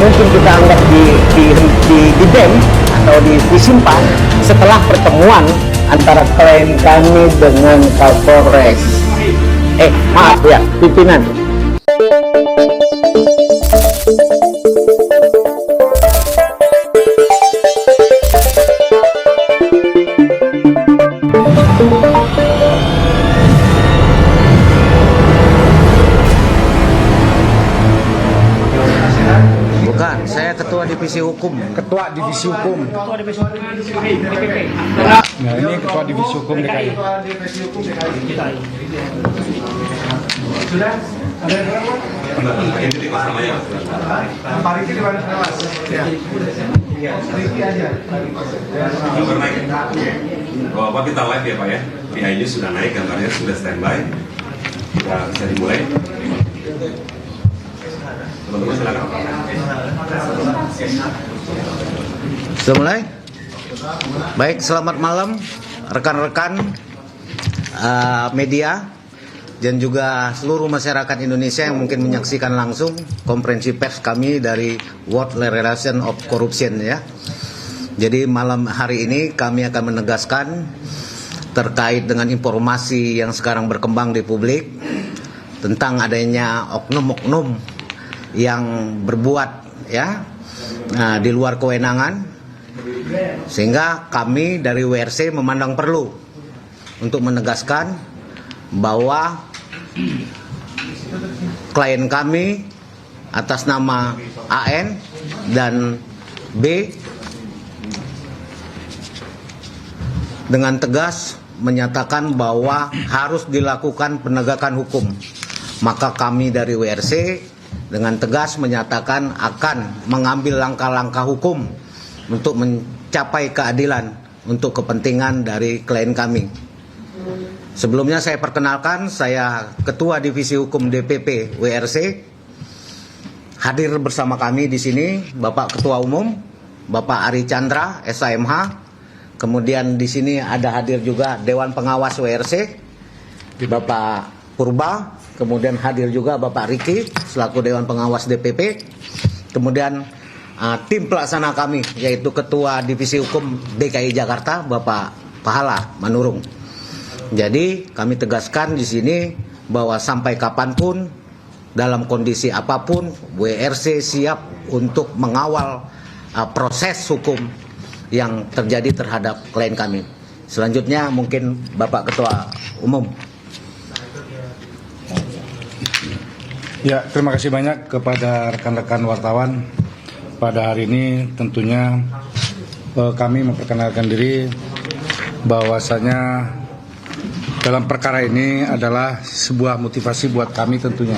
mungkin kita anggap di ban atau disimpan setelah pertemuan antara klien kami dengan Kapolres. Maaf ya, pimpinan. Bukan, saya ketua divisi hukum. Ketua divisi hukum. Ketua divisi hukum DPP. Nah, ini ketua divisi hukum DKI. Sudah? Ada yang berapa? Ini di kosan ya. Pak Riki di mana Mas? Ya. Riki aja. Gambar naik. Bapak kita live ya Pak ya. PI-nya sudah naik, gambarnya sudah standby. Kita bisa dimulai. Teman-teman silakan. Sudah mulai? Baik, selamat malam rekan-rekan media dan juga seluruh masyarakat Indonesia yang mungkin menyaksikan langsung konferensi pers kami dari World Relation of Corruption ya. Jadi malam hari ini kami akan menegaskan terkait dengan informasi yang sekarang berkembang di publik tentang adanya oknum-oknum yang berbuat ya di luar kewenangan, sehingga kami dari WRC memandang perlu untuk menegaskan bahwa klien kami atas nama AN dan B dengan tegas menyatakan bahwa harus dilakukan penegakan hukum. Maka kami dari WRC dengan tegas menyatakan akan mengambil langkah-langkah hukum untuk mencapai keadilan untuk kepentingan dari klien kami. Sebelumnya saya perkenalkan, saya Ketua Divisi Hukum DPP WRC. Hadir bersama kami di sini Bapak Ketua Umum, Bapak Ari Chandra, SAMH. Kemudian di sini ada hadir juga Dewan Pengawas WRC, Bapak Purba. Kemudian hadir juga Bapak Riki selaku Dewan Pengawas DPP. Kemudian tim pelaksana kami yaitu Ketua Divisi Hukum DKI Jakarta Bapak Pahala Manurung. Jadi kami tegaskan di sini bahwa sampai kapanpun dalam kondisi apapun WRC siap untuk mengawal proses hukum yang terjadi terhadap klien kami. Selanjutnya mungkin Bapak Ketua Umum. Ya, terima kasih banyak kepada rekan-rekan wartawan. Pada hari ini tentunya kami memperkenalkan diri bahwasanya dalam perkara ini adalah sebuah motivasi buat kami tentunya.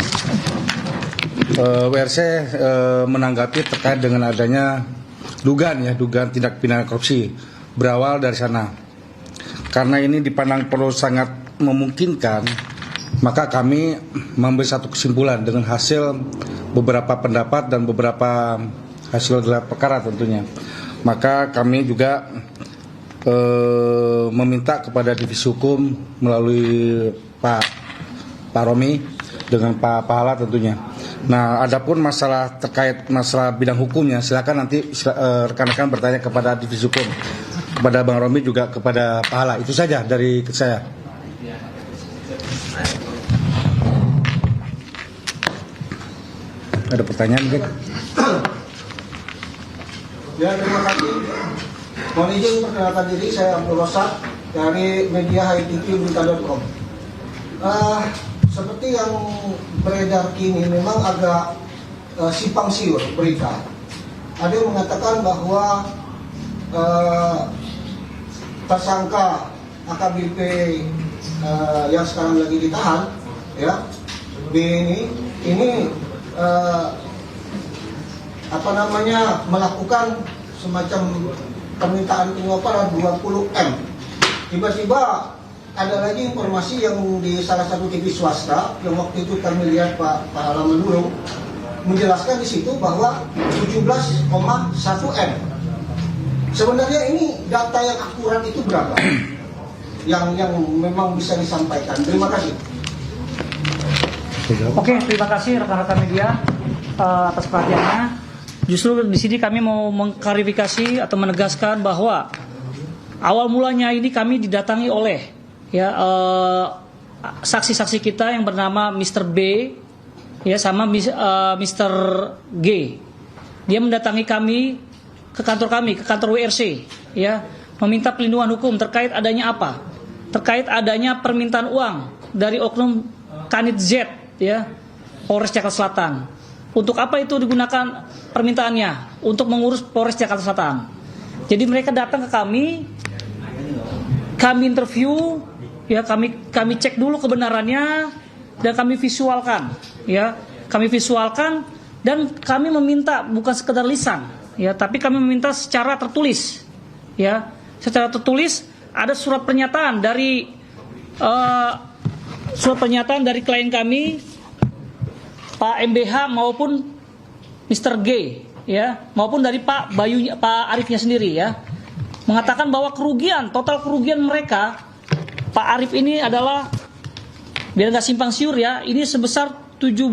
WRC menanggapi terkait dengan adanya dugaan tindak pidana korupsi berawal dari sana. Karena ini dipandang perlu sangat memungkinkan, maka kami mengambil satu kesimpulan dengan hasil beberapa pendapat dan beberapa hasil gelar perkara tentunya. Maka kami juga meminta kepada divisi hukum melalui Pak Romi dengan Pak Pahala tentunya. Nah, adapun masalah terkait masalah bidang hukumnya, silakan nanti rekan-rekan bertanya kepada divisi hukum, kepada Bang Romi juga kepada Pahala. Itu saja dari saya. Ada pertanyaan mungkin? Ya, terima kasih. Mohon izin perkenalkan diri, saya Abdul Rosak dari media hightv.com. Seperti yang beredar kini memang agak simpang siur berita. Ada yang mengatakan bahwa tersangka AKBP yang sekarang lagi ditahan, ya, B ini melakukan semacam permintaan penyuapan 20M. Tiba-tiba ada lagi informasi yang di salah satu TV swasta yang waktu itu kami lihat Pak Pahala Manurung menjelaskan di situ bahwa 17,1M. Sebenarnya ini data yang akurat itu berapa? Yang memang bisa disampaikan. Terima kasih. Oke, terima kasih rekan-rekan media atas perhatiannya. Justru di sini kami mau mengklarifikasi atau menegaskan bahwa awal mulanya ini kami didatangi oleh ya saksi-saksi kita yang bernama Mr. B ya sama Mr. G. Dia mendatangi kami ke kantor WRC ya, meminta pelindungan hukum terkait adanya apa? Terkait adanya permintaan uang dari oknum Kanit Z ya, Polres Jakarta Selatan. Untuk apa itu digunakan permintaannya? Untuk mengurus Polres Jakarta Selatan. Jadi mereka datang ke kami interview, ya kami cek dulu kebenarannya dan kami visualkan, ya dan kami meminta bukan sekedar lisan, ya tapi kami meminta secara tertulis, ya secara tertulis ada surat pernyataan dari klien kami Pak MBH maupun Mr. G ya maupun dari Pak Arifnya sendiri ya mengatakan bahwa total kerugian mereka Pak Arif ini adalah biar nggak simpang siur ya ini sebesar 17,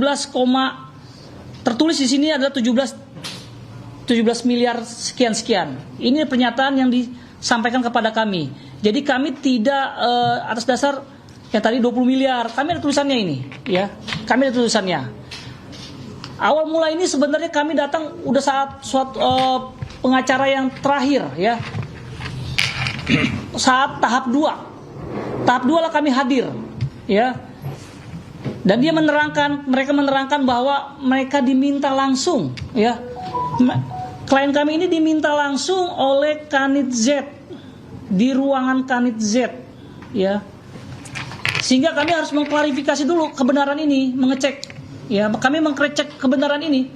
tertulis di sini adalah 17 miliar sekian. Ini pernyataan yang disampaikan kepada kami. Jadi kami tidak atas dasar yang tadi 20 miliar. Kami ada tulisannya ini ya. Kami ada tulisannya. Awal mula ini sebenarnya kami datang udah saat suatu pengacara yang terakhir ya. Saat tahap 2. Tahap 2 lah kami hadir ya. Dan mereka menerangkan bahwa mereka diminta langsung ya. Klien kami ini diminta langsung oleh Kanit Z di ruangan Kanit Z ya. Sehingga kami harus mengklarifikasi dulu kebenaran ini, mengecek ya, kami mengecek kebenaran ini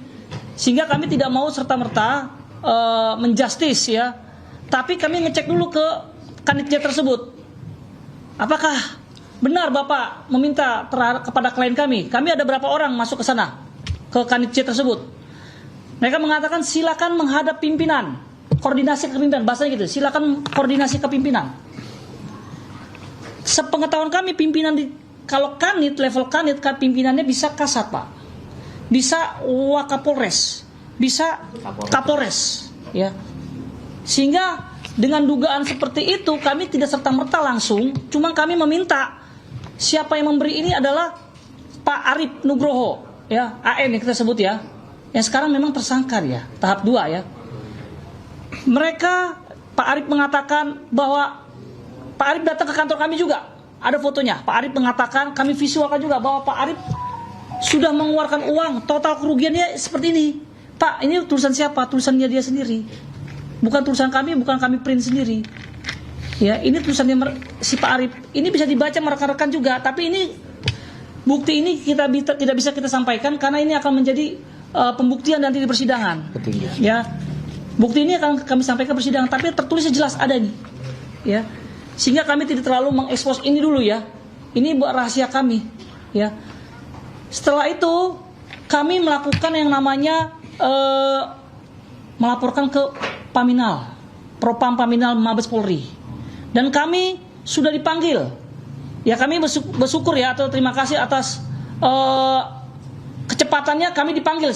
sehingga kami tidak mau serta-merta menjustis ya. Tapi kami ngecek dulu ke Kanit Z tersebut. Apakah benar Bapak meminta kepada klien kami? Kami ada berapa orang masuk ke sana ke Kanit Z tersebut? Mereka mengatakan silakan menghadap pimpinan, koordinasi ke pimpinan, bahasanya gitu. Silakan koordinasi ke pimpinan. Sepengetahuan kami pimpinan kalau Kanit, level Kanit, pimpinannya bisa Kasat Pak, bisa Wakapolres, bisa Kapolres, ya. Sehingga dengan dugaan seperti itu kami tidak serta-merta langsung, cuma kami meminta siapa yang memberi ini adalah Pak Arif Nugroho, ya, AN yang kita sebut ya, yang sekarang memang tersangka ya, tahap 2 ya. Mereka, Pak Arif mengatakan bahwa Pak Arif datang ke kantor kami juga. Ada fotonya. Pak Arif mengatakan, kami visualkan juga bahwa Pak Arif sudah mengeluarkan uang. Total kerugiannya seperti ini. Pak, ini tulisan siapa? Tulisannya dia sendiri. Bukan tulisan kami, bukan kami print sendiri. Ya, ini tulisannya si Pak Arif. Ini bisa dibaca rekan-rekan juga. Tapi ini bukti ini tidak bisa kita sampaikan karena ini akan menjadi pembuktian nanti di persidangan. Betul. Ya, bukti ini akan kami sampaikan persidangan. Tapi tertulisnya jelas ada nih. Ya. Sehingga kami tidak terlalu mengekspos ini dulu ya. Ini buat rahasia kami ya. Setelah itu kami melakukan yang namanya melaporkan ke Paminal, Propam Paminal Mabes Polri. Dan kami sudah dipanggil. Ya kami bersyukur ya atau terima kasih atas kecepatannya kami dipanggil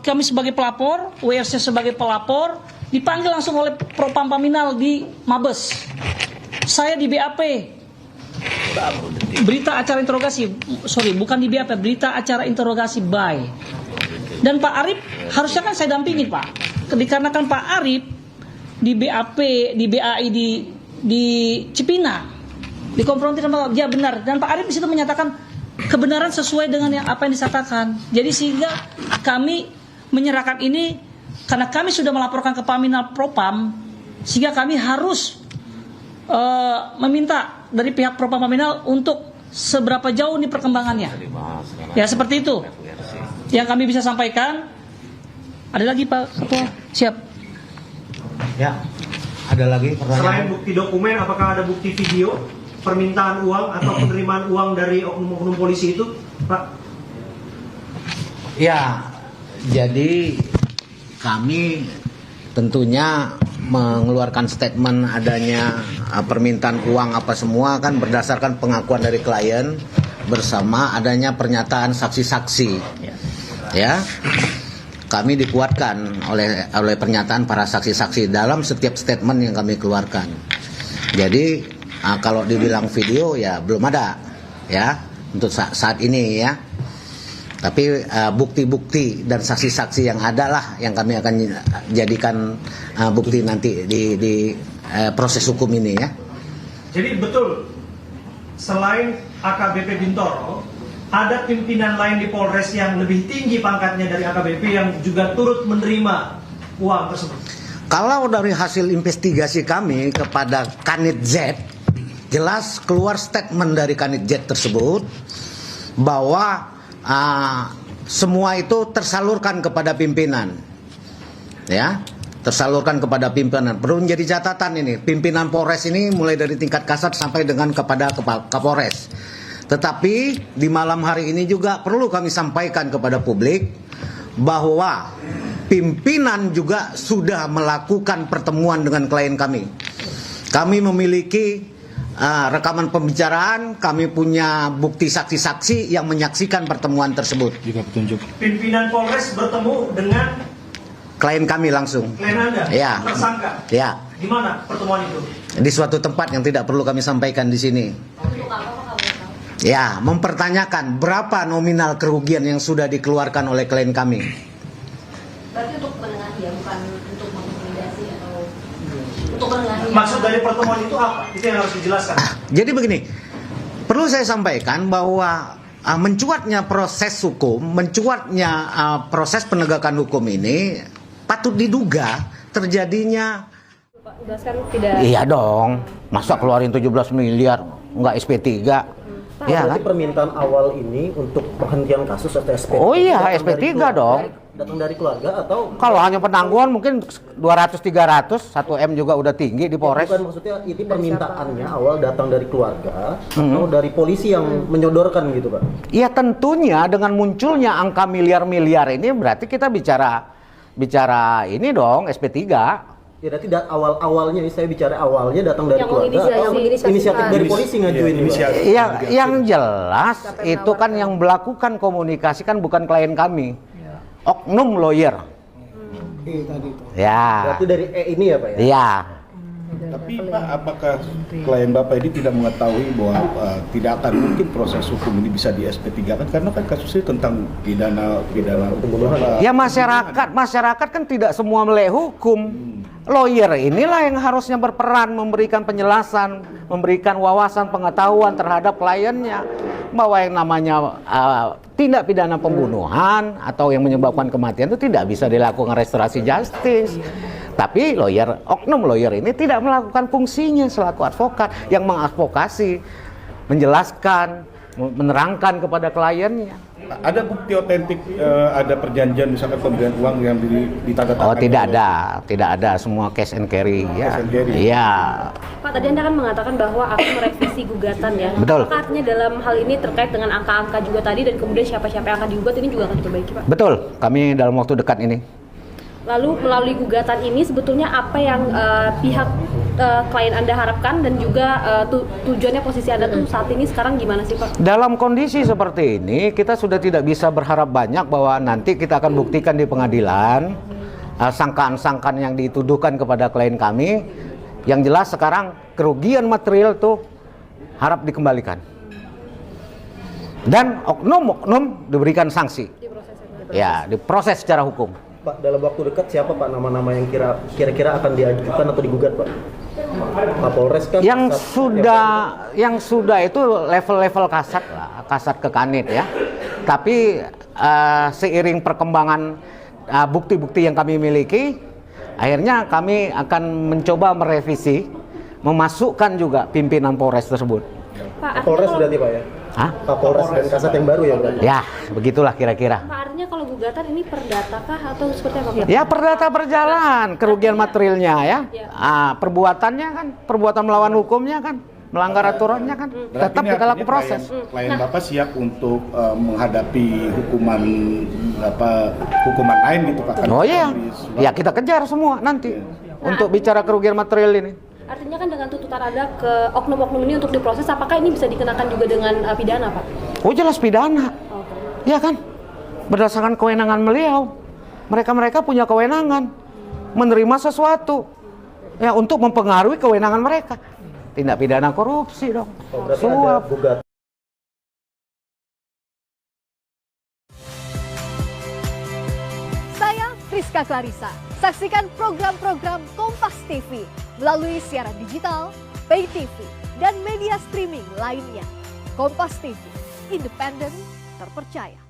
kami sebagai pelapor, WRC sebagai pelapor, dipanggil langsung oleh Propam Paminal di Mabes. Saya di BAP, berita acara interogasi, bukan di BAP, berita acara interogasi by. Dan Pak Arif harusnya kan saya dampingi Pak, dikarenakan Pak Arif di BAP, di BAI di Cipinang, dikonfrontir sama dia benar. Dan Pak Arif di situ menyatakan kebenaran sesuai dengan apa yang disatakan. Jadi sehingga kami menyerahkan ini karena kami sudah melaporkan ke Paminal Propam, sehingga kami harus meminta dari pihak Propam Paminal untuk seberapa jauh nih perkembangannya. Ya seperti itu yang kami bisa sampaikan. Ada lagi Pak Ketua? Siap. Ya, ada lagi pertanyaan. Selain bukti dokumen, apakah ada bukti video permintaan uang atau penerimaan uang dari oknum-oknum polisi itu, Pak? Ya, jadi kami tentunya mengeluarkan statement adanya permintaan uang apa semua kan berdasarkan pengakuan dari klien bersama adanya pernyataan saksi-saksi ya. kami dikuatkan oleh pernyataan para saksi-saksi dalam setiap statement yang kami keluarkan. Jadi kalau dibilang video ya belum ada ya untuk saat ini ya. Tapi bukti-bukti dan saksi-saksi yang ada lah yang kami akan jadikan bukti nanti di proses hukum ini ya. Jadi betul, selain AKBP Bintoro, ada pimpinan lain di Polres yang lebih tinggi pangkatnya dari AKBP yang juga turut menerima uang tersebut. Kalau dari hasil investigasi kami kepada Kanit Z, jelas keluar statement dari Kanit Z tersebut bahwa semua itu tersalurkan kepada pimpinan, ya, tersalurkan kepada pimpinan. Perlu menjadi catatan ini, pimpinan Polres ini mulai dari tingkat kasat sampai dengan kepada Kapolres. Tetapi di malam hari ini juga perlu kami sampaikan kepada publik bahwa pimpinan juga sudah melakukan pertemuan dengan klien kami. Kami memiliki rekaman pembicaraan, kami punya bukti saksi-saksi yang menyaksikan pertemuan tersebut. Jika petunjuk. Pimpinan Polres bertemu dengan Klien kami langsung. klien Anda, Ya. tersangka. Ya, Di mana pertemuan itu? di suatu tempat yang tidak perlu kami sampaikan di sini. Ya, mempertanyakan berapa nominal kerugian yang sudah dikeluarkan oleh klien kami. Berarti untuk menengahi ya, bukan untuk mengintimidasi atau untuk menengahi. Maksud dari pertemuan itu apa? Itu yang harus dijelaskan. Jadi begini, perlu saya sampaikan bahwa mencuatnya proses hukum, mencuatnya proses penegakan hukum ini patut diduga terjadinya. Pak, jelaskan tidak. Iya dong, masa keluarin 17 miliar nggak SP3? Iya kan? Berarti permintaan awal ini untuk penghentian kasus atau SP3? Oh iya, datang SP3 dari keluarga- dong. Datang dari keluarga atau? Kalau hanya penangguhan mungkin 200-300, 1M juga udah tinggi di Polres. Bukan, maksudnya ini permintaannya awal datang dari keluarga atau dari polisi yang menyodorkan gitu Pak? Iya tentunya dengan munculnya angka miliar-miliar ini berarti kita bicara ini dong SP3. Ya berarti awalnya saya bicara awalnya datang dari Yang keluarga atau menginisiasi- inisiatif dari polisi ngajuin ini Pak? Yang jelas itu kan yang melakukan komunikasi kan bukan klien kami, oknum lawyer. Ya. Berarti dari ini ya Pak ya? Iya. Tapi Pak, apakah klien Bapak ini tidak mengetahui bahwa tidak akan mungkin proses hukum ini bisa di SP3 kan? Karena kan kasusnya tentang pidana pembunuhan. Ya masyarakat kan tidak semua melek hukum. Lawyer inilah yang harusnya berperan memberikan penjelasan, memberikan wawasan pengetahuan terhadap kliennya bahwa yang namanya tindak pidana pembunuhan atau yang menyebabkan kematian itu tidak bisa dilakukan restorasi justice. Tapi oknum lawyer ini tidak melakukan fungsinya selaku advokat yang mengadvokasi, menjelaskan, menerangkan kepada kliennya. Ada bukti otentik, ada perjanjian misalkan pemberian uang yang ditandatangani? Oh tidak ada semua cash and carry ya. Cash and carry. Iya. Pak, tadi Anda kan mengatakan bahwa akan merevisi gugatan ya. Betul. Apakah artinya dalam hal ini terkait dengan angka-angka juga tadi dan kemudian siapa-siapa yang akan digugat ini juga akan diperbaiki Pak? Betul, kami dalam waktu dekat ini. Lalu melalui gugatan ini sebetulnya apa yang pihak klien Anda harapkan dan juga tujuannya posisi Anda tuh saat ini sekarang gimana sih Pak? Dalam kondisi seperti ini kita sudah tidak bisa berharap banyak bahwa nanti kita akan buktikan di pengadilan sangkaan-sangkaan yang dituduhkan kepada klien kami. Yang jelas sekarang kerugian material tuh harap dikembalikan. Dan oknum-oknum diberikan sanksi. Ya, diproses secara hukum. Pak, dalam waktu dekat siapa Pak nama-nama yang kira-kira akan diajukan atau digugat Pak? Kapolres kan? Yang sudah itu level-level kasat lah, kasat ke kanit ya. Tapi seiring perkembangan bukti-bukti yang kami miliki, akhirnya kami akan mencoba merevisi, memasukkan juga pimpinan Polres tersebut. Pak, Kapolres berarti Pak ya? Hah? Kapolres dan kasat yang baru ya berarti? Ya, begitulah kira-kira. Pak, artinya kalau gugatan ini perdata kah atau seperti apa? Ya perdata berjalan, kerugian materialnya ya. Perbuatannya kan, perbuatan melawan hukumnya kan, melanggar aturannya kan, tetap kita lakukan proses. Klien Bapak siap untuk menghadapi hukuman lain gitu Pak? Oh iya, ya kita kejar semua nanti untuk bicara kerugian material ini. Artinya kan dengan tuntutan Anda ke oknum-oknum ini untuk diproses, apakah ini bisa dikenakan juga dengan pidana Pak? Oh jelas pidana, Oke. ya kan, berdasarkan kewenangan beliau. Mereka punya kewenangan menerima sesuatu ya untuk mempengaruhi kewenangan mereka. Tindak pidana korupsi dong. Berarti Suap. ada gugatan. Saya Rizka Clarissa. Saksikan program-program Kompas TV melalui siaran digital, pay TV, dan media streaming lainnya. Kompas TV, independen, terpercaya.